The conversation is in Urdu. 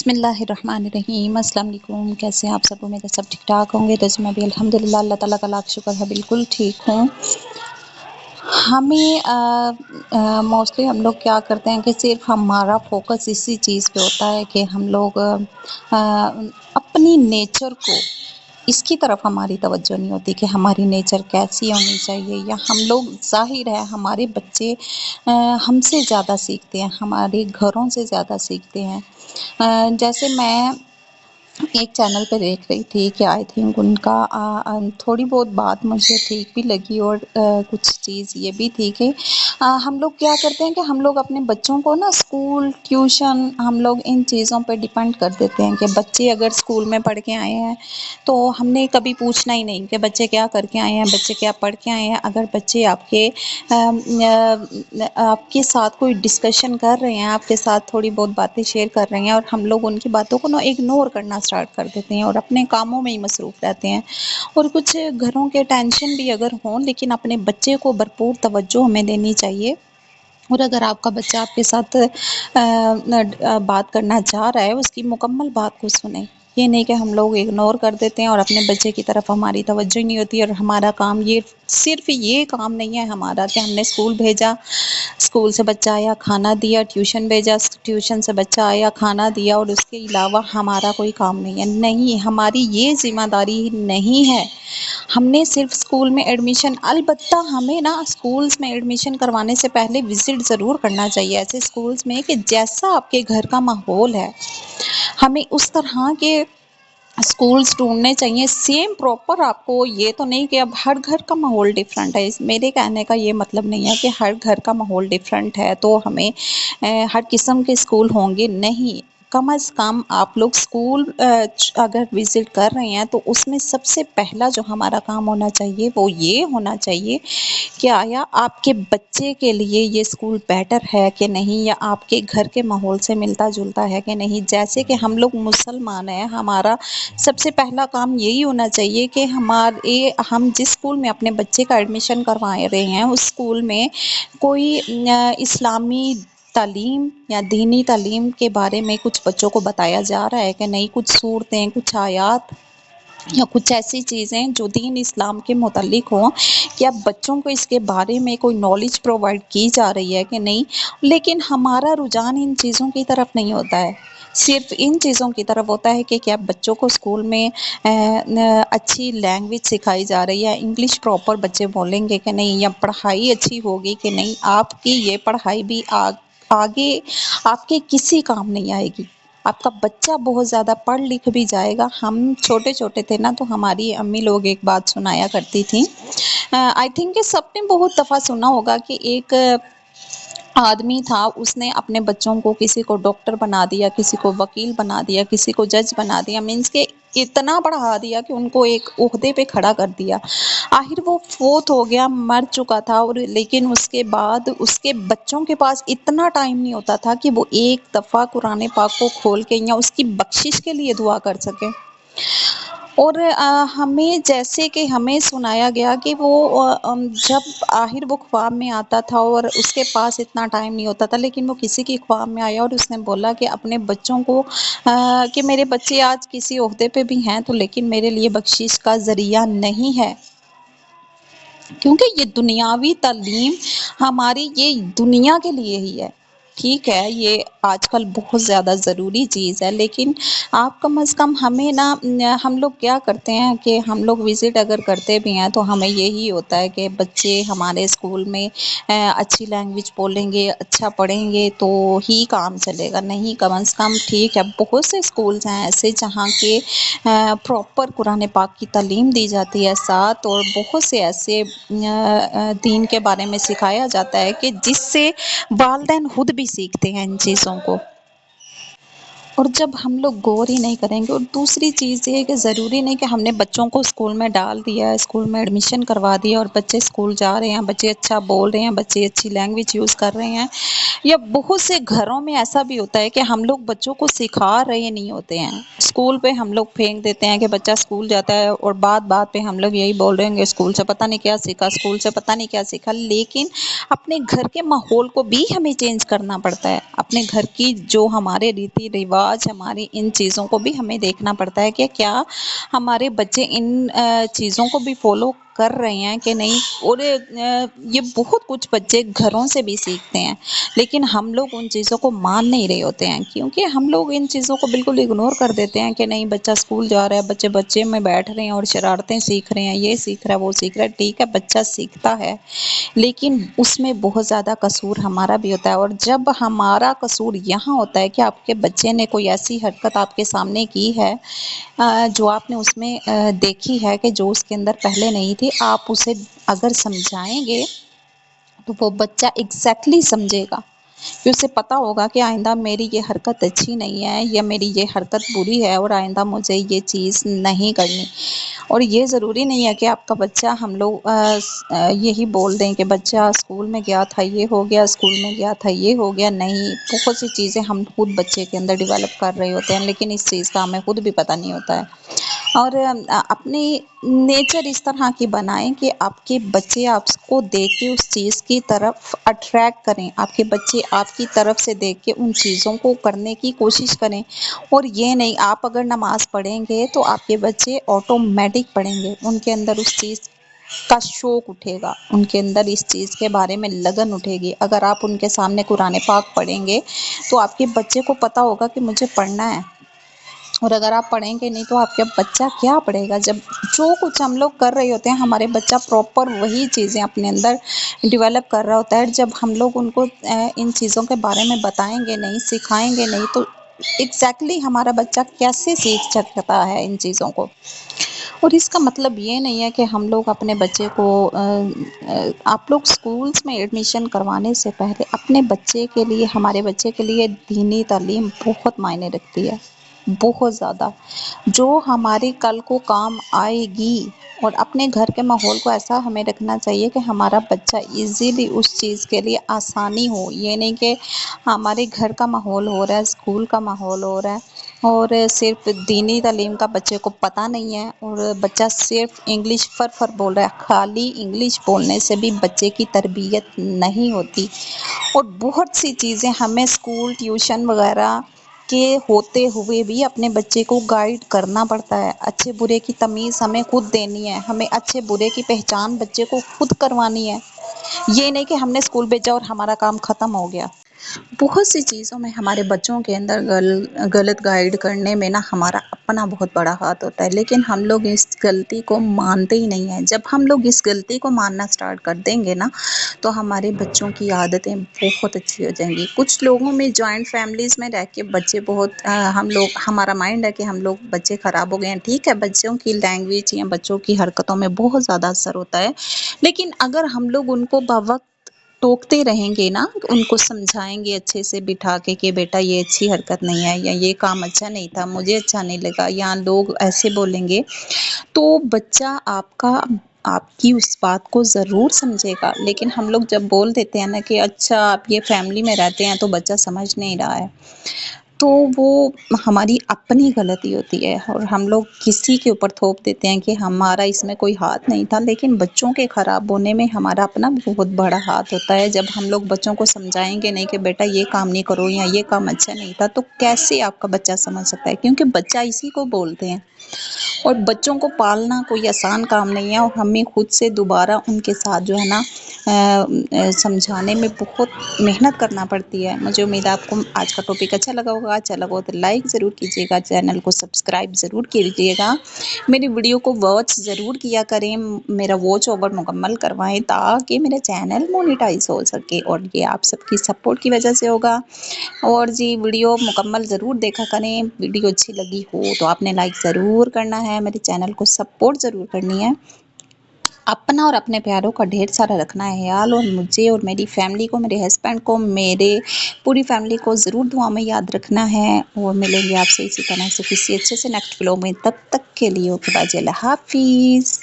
بسم اللہ الرحمن الرحیم۔ السلام علیکم، کیسے ہیں آپ سب؟ امید ہے سب ٹھیک ٹھاک ہوں گے۔ تو میں بھی الحمدللہ اللہ تعالیٰ کا لاکھ شکر ہے بالکل ٹھیک ہوں۔ ہمیں موسٹلی ہم لوگ کیا کرتے ہیں کہ صرف ہمارا فوکس اسی چیز پہ ہوتا ہے کہ ہم لوگ اپنی نیچر کو، اس کی طرف ہماری توجہ نہیں ہوتی کہ ہماری نیچر کیسی ہونی چاہیے، یا ہم لوگ ظاہر ہے ہمارے بچے ہم سے زیادہ سیکھتے ہیں، ہمارے گھروں سے زیادہ سیکھتے ہیں۔ جیسے میں ایک چینل پہ دیکھ رہی تھی کہ آئی تھنک ان کا تھوڑی بہت بات مجھے ٹھیک بھی لگی، اور کچھ چیز یہ بھی تھی کہ ہم لوگ کیا کرتے ہیں کہ ہم لوگ اپنے بچوں کو نا اسکول، ٹیوشن، ہم لوگ ان چیزوں پہ ڈیپینڈ کر دیتے ہیں کہ بچے اگر اسکول میں پڑھ کے آئے ہیں تو ہم نے کبھی پوچھنا ہی نہیں کہ بچے کیا کر کے آئے ہیں، بچے کیا پڑھ کے آئے ہیں۔ اگر بچے آپ کے ساتھ کوئی ڈسکشن کر رہے ہیں، آپ کے ساتھ تھوڑی بہت باتیں شیئر کر رہے ہیں، اور ہم لوگ ان کی باتوں کو نا اگنور کرنا سٹارٹ کر دیتے ہیں اور اپنے کاموں میں ہی مصروف رہتے ہیں، اور کچھ گھروں کے ٹینشن بھی اگر ہوں، لیکن اپنے بچے کو بھرپور توجہ ہمیں دینی چاہیے۔ اور اگر آپ کا بچہ آپ کے ساتھ بات کرنا چاہ رہا ہے، اس کی مکمل بات کو سنیں۔ یہ نہیں کہ ہم لوگ اگنور کر دیتے ہیں اور اپنے بچے کی طرف ہماری توجہ نہیں ہوتی، اور ہمارا کام یہ صرف یہ کام نہیں ہے ہمارا کہ ہم نے اسکول بھیجا، اسکول سے بچہ آیا کھانا دیا، ٹیوشن بھیجا، ٹیوشن سے بچہ آیا کھانا دیا، اور اس کے علاوہ ہمارا کوئی کام نہیں ہے۔ نہیں، ہماری یہ ذمہ داری نہیں ہے۔ ہم نے صرف اسکول میں ایڈمیشن، البتہ ہمیں نا اسکولس میں ایڈمیشن کروانے سے پہلے وزٹ ضرور کرنا چاہیے ایسے اسکولس میں کہ جیسا آپ کے گھر کا ماحول ہے، ہمیں اس طرح کے اسکولس ڈھونڈنے چاہیے سیم پراپر۔ آپ کو یہ تو نہیں کہ اب ہر گھر کا ماحول ڈیفرنٹ ہے، میرے کہنے کا یہ مطلب نہیں ہے کہ ہر گھر کا ماحول ڈیفرنٹ ہے تو ہمیں ہر قسم کے اسکول ہوں گے، نہیں۔ کم از کم آپ لوگ اسکول اگر وزٹ کر رہے ہیں تو اس میں سب سے پہلا جو ہمارا کام ہونا چاہیے وہ یہ ہونا چاہیے کہ آیا آپ کے بچے کے لیے یہ اسکول بیٹر ہے کہ نہیں، یا آپ کے گھر کے ماحول سے ملتا جلتا ہے کہ نہیں۔ جیسے کہ ہم لوگ مسلمان ہیں، ہمارا سب سے پہلا کام یہی ہونا چاہیے کہ ہم جس اسکول میں اپنے بچے کا ایڈمیشن کروا رہے ہیں اس اسکول میں کوئی اسلامی تعلیم یا دینی تعلیم کے بارے میں کچھ بچوں کو بتایا جا رہا ہے کہ نہیں، کچھ صورتیں، کچھ آیات یا کچھ ایسی چیزیں جو دین اسلام کے متعلق ہوں، کیا بچوں کو اس کے بارے میں کوئی نالج پرووائڈ کی جا رہی ہے کہ نہیں۔ لیکن ہمارا رجحان ان چیزوں کی طرف نہیں ہوتا ہے، صرف ان چیزوں کی طرف ہوتا ہے کہ کیا بچوں کو اسکول میں اچھی لینگویج سکھائی جا رہی ہے، انگلش پراپر بچے بولیں گے کہ نہیں، یا پڑھائی اچھی ہوگی کہ نہیں۔ آپ کی یہ پڑھائی بھی آگے آپ کے کسی کام نہیں آئے گی۔ آپ کا بچہ بہت زیادہ پڑھ لکھ بھی جائے گا۔ ہم چھوٹے چھوٹے تھے نا تو ہماری امی لوگ ایک بات سنایا کرتی تھیں، آئی تھنک کہ سب نے بہت دفعہ سنا ہوگا کہ ایک آدمی تھا، اس نے اپنے بچوں کو کسی کو ڈاکٹر بنا دیا، کسی کو وکیل بنا دیا، کسی کو جج بنا دیا، مینس کہ اتنا پڑھا دیا کہ ان کو ایک عہدے پہ کھڑا کر دیا۔ آخر وہ فوت ہو گیا، مر چکا تھا، اور لیکن اس کے بعد اس کے بچوں کے پاس اتنا ٹائم نہیں ہوتا تھا کہ وہ ایک دفعہ قرآن پاک کو کھول کے یا اس کی بخشش کے لیے دعا کر سکے۔ اور ہمیں جیسے کہ ہمیں سنایا گیا کہ وہ جب آخر وہ خواب میں آتا تھا اور اس کے پاس اتنا ٹائم نہیں ہوتا تھا، لیکن وہ کسی کی خواب میں آیا اور اس نے بولا کہ اپنے بچوں کو کہ میرے بچے آج کسی عہدے پہ بھی ہیں تو لیکن میرے لیے بخشش کا ذریعہ نہیں ہے، کیونکہ یہ دنیاوی تعلیم ہماری یہ دنیا کے لیے ہی ہے۔ ٹھیک ہے، یہ آج کل بہت زیادہ ضروری چیز ہے، لیکن آپ کم از کم ہمیں نا، ہم لوگ کیا کرتے ہیں کہ ہم لوگ وزٹ اگر کرتے بھی ہیں تو ہمیں یہی ہوتا ہے کہ بچے ہمارے اسکول میں اچھی لینگویج بولیں گے، اچھا پڑھیں گے تو ہی کام چلے گا۔ نہیں، کم از کم ٹھیک ہے، بہت سے اسکولس ہیں ایسے جہاں کے پراپر قرآن پاک کی تعلیم دی جاتی ہے ساتھ، اور بہت سے ایسے دین کے بارے میں سکھایا جاتا ہے کہ جس سے والدین خود بھی سیکھتے ہیں ان چیزوں کو۔ اور جب ہم لوگ غور ہی نہیں کریں گے، اور دوسری چیز یہ ہے کہ ضروری نہیں کہ ہم نے بچوں کو اسکول میں ڈال دیا ہے، اسکول میں ایڈمیشن کروا دیا اور بچے اسکول جا رہے ہیں، بچے اچھا بول رہے ہیں، بچے اچھی لینگویج یوز کر رہے ہیں، یا بہت سے گھروں میں ایسا بھی ہوتا ہے کہ ہم لوگ بچوں کو سکھا رہے نہیں ہوتے ہیں، اسکول پہ ہم لوگ پھینک دیتے ہیں کہ بچہ اسکول جاتا ہے، اور بات پہ ہم لوگ یہی بول رہے ہیں کہ اسکول سے پتہ نہیں کیا سیکھا، اسکول سے پتہ نہیں کیا سیکھا۔ لیکن اپنے گھر کے ماحول کو بھی ہمیں چینج کرنا پڑتا ہے، اپنے گھر کی جو ہمارے ریتی رواج رواج ہماری ان چیزوں کو بھی ہمیں دیکھنا پڑتا ہے کہ کیا ہمارے بچے ان چیزوں کو بھی فالو کر رہے ہیں کہ نہیں۔ اور یہ بہت کچھ بچے گھروں سے بھی سیکھتے ہیں، لیکن ہم لوگ ان چیزوں کو مان نہیں رہے ہوتے ہیں، کیونکہ ہم لوگ ان چیزوں کو بالکل اگنور کر دیتے ہیں کہ نہیں بچہ اسکول جا رہا ہے، بچے میں بیٹھ رہے ہیں اور شرارتیں سیکھ رہے ہیں، یہ سیکھ رہا ہے وہ سیکھ رہا ہے۔ ٹھیک ہے، بچہ سیکھتا ہے، لیکن اس میں بہت زیادہ قصور ہمارا بھی ہوتا ہے۔ اور جب ہمارا قصور یہاں ہوتا ہے کہ آپ کے بچے نے کوئی ایسی حرکت آپ کے سامنے کی ہے جو آپ نے اس میں دیکھی ہے کہ جو اس کے اندر پہلے نہیں تھی، آپ اسے اگر سمجھائیں گے تو وہ بچہ ایگزیکٹلی سمجھے گا، کہ اسے پتا ہوگا کہ آئندہ میری یہ حرکت اچھی نہیں ہے یا میری یہ حرکت بری ہے اور آئندہ مجھے یہ چیز نہیں کرنی۔ اور یہ ضروری نہیں ہے کہ آپ کا بچہ، ہم لوگ یہی بول دیں کہ بچہ اسکول میں گیا تھا یہ ہو گیا، اسکول میں گیا تھا یہ ہو گیا۔ نہیں، بہت سی چیزیں ہم خود بچے کے اندر ڈیولپ کر رہے ہوتے ہیں، لیکن اس چیز کا ہمیں خود بھی پتہ نہیں ہوتا ہے۔ اور اپنی نیچر اس طرح کی بنائیں کہ آپ کے بچے آپ کو دیکھ کے اس چیز کی طرف اٹریکٹ کریں، آپ کے بچے آپ کی طرف سے دیکھ کے ان چیزوں کو کرنے کی کوشش کریں۔ اور یہ نہیں، آپ اگر نماز پڑھیں گے تو آپ کے بچے آٹومیٹک پڑھیں گے، ان کے اندر اس چیز کا شوق اٹھے گا، ان کے اندر اس چیز کے بارے میں لگن اٹھے گی۔ اگر آپ ان کے سامنے قرآن پاک پڑھیں گے تو آپ کے بچے کو پتا ہوگا کہ مجھے پڑھنا ہے، اور اگر آپ پڑھیں گے نہیں تو آپ کا بچہ کیا پڑھے گا؟ جب جو کچھ ہم لوگ کر رہے ہوتے ہیں، ہمارے بچہ پراپر وہی چیزیں اپنے اندر ڈیولپ کر رہا ہوتا ہے۔ جب ہم لوگ ان کو ان چیزوں کے بارے میں بتائیں گے نہیں، سکھائیں گے نہیں، تو ایگزیکٹلی ہمارا بچہ کیسے سیکھ سکتا ہے ان چیزوں کو؟ اور اس کا مطلب یہ نہیں ہے کہ ہم لوگ اپنے بچے کو آپ لوگ سکولز میں ایڈمیشن کروانے سے پہلے اپنے بچے کے لیے، ہمارے بچے کے لیے دینی تعلیم بہت معنی رکھتی ہے، بہت زیادہ، جو ہمارے کل کو کام آئے گی۔ اور اپنے گھر کے ماحول کو ایسا ہمیں رکھنا چاہیے کہ ہمارا بچہ ایزیلی اس چیز کے لیے آسانی ہو۔ یہ نہیں کہ ہمارے گھر کا ماحول ہو رہا ہے، اسکول کا ماحول ہو رہا ہے اور صرف دینی تعلیم کا بچے کو پتہ نہیں ہے، اور بچہ صرف انگلش فر بول رہا ہے۔ خالی انگلش بولنے سے بھی بچے کی تربیت نہیں ہوتی، اور بہت سی چیزیں ہمیں اسکول، ٹیوشن وغیرہ کے ہوتے ہوئے بھی اپنے بچے کو گائیڈ کرنا پڑتا ہے۔ اچھے برے کی تمیز ہمیں خود دینی ہے، ہمیں اچھے برے کی پہچان بچے کو خود کروانی ہے۔ یہ نہیں کہ ہم نے اسکول بھیجا اور ہمارا کام ختم ہو گیا۔ بہت سی چیزوں میں ہمارے بچوں کے اندر غلط گائیڈ کرنے میں نا ہمارا اپنا بہت بڑا ہاتھ ہوتا ہے، لیکن ہم لوگ اس غلطی کو مانتے ہی نہیں ہیں۔ جب ہم لوگ اس غلطی کو ماننا سٹارٹ کر دیں گے نا تو ہمارے بچوں کی عادتیں بہت اچھی ہو جائیں گی۔ کچھ لوگوں میں جوائنٹ فیملیز میں رہ کے بچے بہت ہمارا مائنڈ ہے کہ ہم لوگ بچے خراب ہو گئے ہیں۔ ٹھیک ہے، بچوں کی لینگویج یا بچوں کی حرکتوں میں بہت زیادہ اثر ہوتا ہے، لیکن اگر ہم لوگ ان کو بوقت ٹوکتے رہیں گے نا، ان کو سمجھائیں گے اچھے سے بٹھا کے کہ بیٹا یہ اچھی حرکت نہیں ہے، یا یہ کام اچھا نہیں تھا، مجھے اچھا نہیں لگا، یا لوگ ایسے بولیں گے، تو بچہ آپ کی اس بات کو ضرور سمجھے گا۔ لیکن ہم لوگ جب بول دیتے ہیں نا کہ اچھا آپ یہ فیملی میں رہتے ہیں تو بچہ سمجھ نہیں رہا ہے، تو وہ ہماری اپنی غلطی ہوتی ہے، اور ہم لوگ کسی کے اوپر تھوپ دیتے ہیں کہ ہمارا اس میں کوئی ہاتھ نہیں تھا۔ لیکن بچوں کے خراب ہونے میں ہمارا اپنا بہت بڑا ہاتھ ہوتا ہے۔ جب ہم لوگ بچوں کو سمجھائیں گے نہیں کہ بیٹا یہ کام نہیں کرو یا یہ کام اچھا نہیں تھا، تو کیسے آپ کا بچہ سمجھ سکتا ہے؟ کیونکہ بچہ اسی کو بولتے ہیں، اور بچوں کو پالنا کوئی آسان کام نہیں ہے، اور ہمیں خود سے دوبارہ ان کے ساتھ جو ہے نا سمجھانے میں بہت محنت کرنا پڑتی ہے۔ مجھے امید ہے آپ کو آج کا ٹاپک اچھا لگا ہوگا۔ اچھا لگا ہو تو لائک ضرور کیجیے گا، چینل کو سبسکرائب ضرور کیجیے گا، میری ویڈیو کو واچ ضرور کیا کریں، میرا واچ اوور مکمل کروائیں تاکہ میرا چینل مونیٹائز ہو سکے، اور یہ آپ سب کی سپورٹ کی وجہ سے ہوگا۔ اور جی، ویڈیو مکمل ضرور دیکھا کریں، ویڈیو اچھی لگی ہو تو آپ نے لائک ضرور کرنا ہے، میرے چینل کو سپورٹ ضرور کرنی ہے۔ اپنا اور اپنے پیاروں کا ڈھیر سارا رکھنا ہے خیال، اور مجھے اور میری فیملی کو، میرے ہسبینڈ کو، میرے پوری فیملی کو ضرور دعا میں یاد رکھنا ہے، اور ملیں گے آپ سے اسی طرح سے کسی اچھے سے نیکسٹ ولاگ میں۔ تب تک کے لیے اوکے، بائے، اللہ حافظ۔